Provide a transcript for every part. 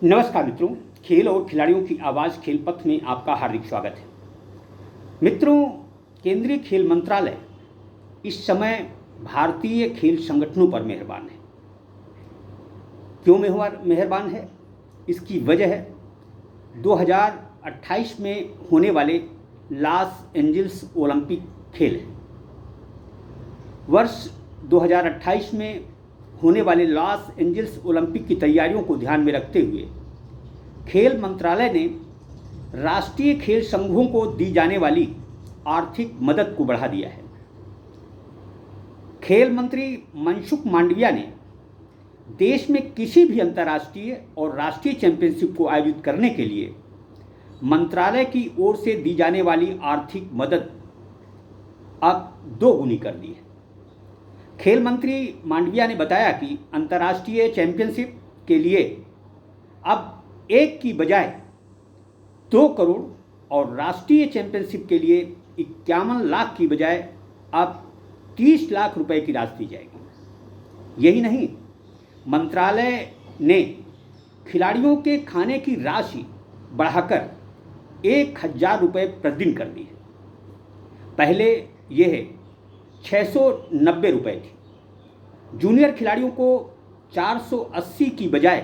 नमस्कार मित्रों, खेल और खिलाड़ियों की आवाज़ खेल पथ में आपका हार्दिक स्वागत है। मित्रों, केंद्रीय खेल मंत्रालय इस समय भारतीय खेल संगठनों पर मेहरबान है। क्यों मेहरबान है? इसकी वजह है 2028 में होने वाले लॉस एंजल्स ओलंपिक खेल है। वर्ष 2028 में होने वाले लॉस एंजल्स ओलंपिक की तैयारियों को ध्यान में रखते हुए खेल मंत्रालय ने राष्ट्रीय खेल संघों को दी जाने वाली आर्थिक मदद को बढ़ा दिया है। खेल मंत्री मनसुख मांडविया ने देश में किसी भी अंतर्राष्ट्रीय और राष्ट्रीय चैंपियनशिप को आयोजित करने के लिए मंत्रालय की ओर से दी जाने वाली आर्थिक मदद अब 2 गुनी कर दी है। खेल मंत्री मांडविया ने बताया कि अंतर्राष्ट्रीय चैंपियनशिप के लिए अब 1 की बजाय 2 करोड़ और राष्ट्रीय चैंपियनशिप के लिए 51 लाख की बजाय अब 30 लाख रुपए की राशि दी जाएगी। यही नहीं, मंत्रालय ने खिलाड़ियों के खाने की राशि बढ़ाकर 1000 रुपये प्रतिदिन कर दी है। पहले यह 690 रुपये थी। जूनियर खिलाड़ियों को 480 की बजाय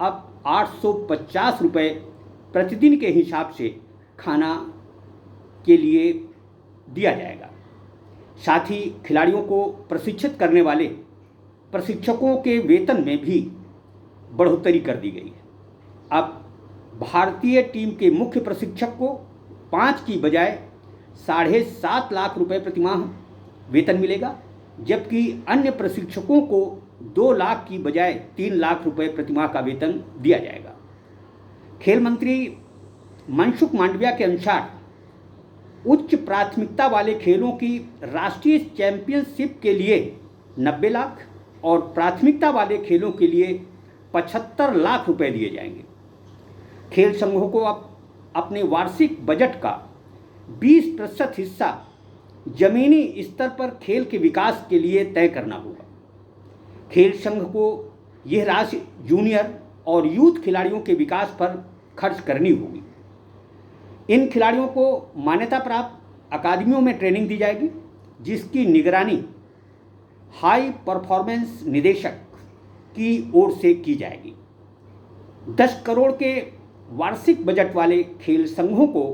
अब 850 रुपये प्रतिदिन के हिसाब से खाना के लिए दिया जाएगा। साथ ही खिलाड़ियों को प्रशिक्षित करने वाले प्रशिक्षकों के वेतन में भी बढ़ोतरी कर दी गई है। अब भारतीय टीम के मुख्य प्रशिक्षक को 5 की बजाय 7.5 लाख रुपए प्रतिमाह वेतन मिलेगा, जबकि अन्य प्रशिक्षकों को 2 लाख की बजाय 3 लाख रुपए प्रतिमाह का वेतन दिया जाएगा। खेल मंत्री मनसुख मांडविया के अनुसार उच्च प्राथमिकता वाले खेलों की राष्ट्रीय चैंपियनशिप के लिए 90 लाख और प्राथमिकता वाले खेलों के लिए 75 लाख रुपए दिए जाएंगे। खेल संघों को अब अपने वार्षिक बजट का 20% हिस्सा जमीनी स्तर पर खेल के विकास के लिए तय करना होगा। खेल संघ को यह राशि जूनियर और यूथ खिलाड़ियों के विकास पर खर्च करनी होगी। इन खिलाड़ियों को मान्यता प्राप्त अकादमियों में ट्रेनिंग दी जाएगी, जिसकी निगरानी हाई परफॉर्मेंस निदेशक की ओर से की जाएगी। 10 करोड़ के वार्षिक बजट वाले खेल संघों को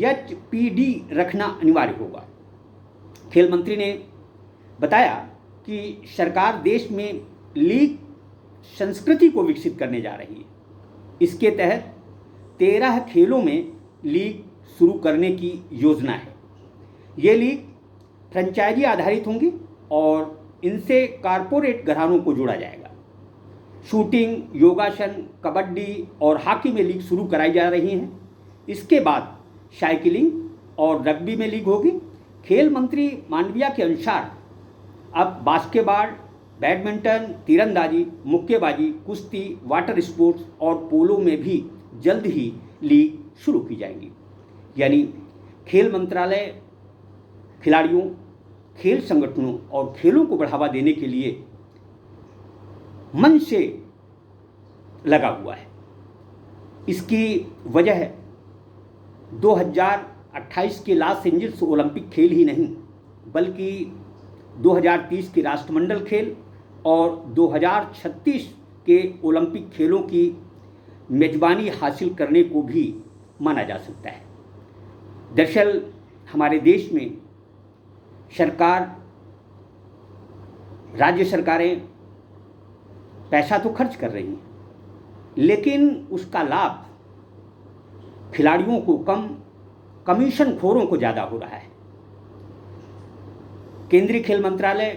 एचपीडी रखना अनिवार्य होगा। खेल मंत्री ने बताया कि सरकार देश में लीग संस्कृति को विकसित करने जा रही है। इसके तहत 13 खेलों में लीग शुरू करने की योजना है। ये लीग फ्रेंचाइजी आधारित होंगी और इनसे कारपोरेट घरानों को जोड़ा जाएगा। शूटिंग, योगासन, कबड्डी और हॉकी में लीग शुरू कराई जा रही हैं। इसके बाद साइकिलिंग और रग्बी में लीग होगी। खेल मंत्री मांडविया के अनुसार अब बास्केटबॉल, बैडमिंटन, तीरंदाजी, मुक्केबाजी, कुश्ती, वाटर स्पोर्ट्स और पोलो में भी जल्द ही लीग शुरू की जाएंगी। यानी खेल मंत्रालय खिलाड़ियों, खेल संगठनों और खेलों को बढ़ावा देने के लिए मन से लगा हुआ है। इसकी वजह है 2028 के लॉस एंजल्स ओलंपिक खेल ही नहीं, बल्कि 2030 के राष्ट्रमंडल खेल और 2036 के ओलंपिक खेलों की मेजबानी हासिल करने को भी माना जा सकता है। दरअसल हमारे देश में सरकार, राज्य सरकारें पैसा तो खर्च कर रही हैं, लेकिन उसका लाभ खिलाड़ियों को कम, कमीशन खोरों को ज़्यादा हो रहा है। केंद्रीय खेल मंत्रालय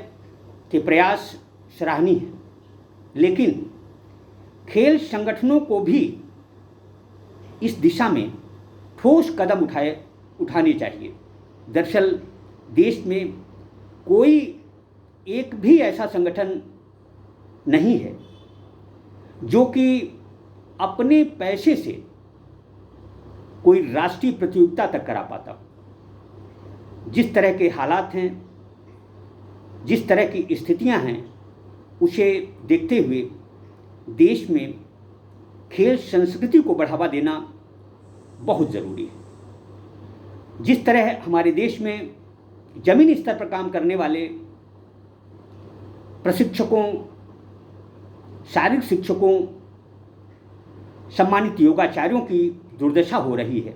के प्रयास सराहनीय हैं, लेकिन खेल संगठनों को भी इस दिशा में ठोस कदम उठाने चाहिए। दरअसल देश में कोई एक भी ऐसा संगठन नहीं है जो कि अपने पैसे से कोई राष्ट्रीय प्रतियोगिता तक करा पाता। जिस तरह के हालात हैं, जिस तरह की स्थितियां हैं, उसे देखते हुए देश में खेल संस्कृति को बढ़ावा देना बहुत ज़रूरी है। जिस तरह हमारे देश में ज़मीनी स्तर पर काम करने वाले प्रशिक्षकों, शारीरिक शिक्षकों, सम्मानित योगाचार्यों की दुर्दशा हो रही है,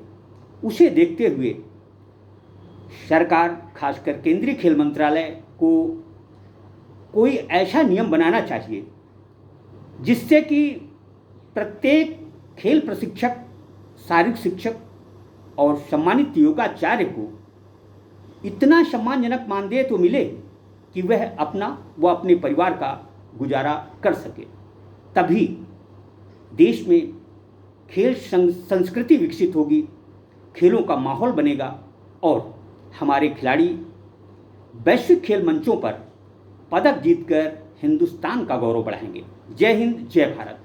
उसे देखते हुए सरकार, खासकर केंद्रीय खेल मंत्रालय को कोई ऐसा नियम बनाना चाहिए जिससे कि प्रत्येक खेल प्रशिक्षक, शारीरिक शिक्षक और सम्मानित योगाचार्य को इतना सम्मानजनक मानदेय तो मिले कि वह अपने परिवार का गुजारा कर सके। तभी देश में खेल संस्कृति विकसित होगी, खेलों का माहौल बनेगा और हमारे खिलाड़ी वैश्विक खेल मंचों पर पदक जीतकर हिंदुस्तान का गौरव बढ़ाएंगे। जय हिंद, जय भारत।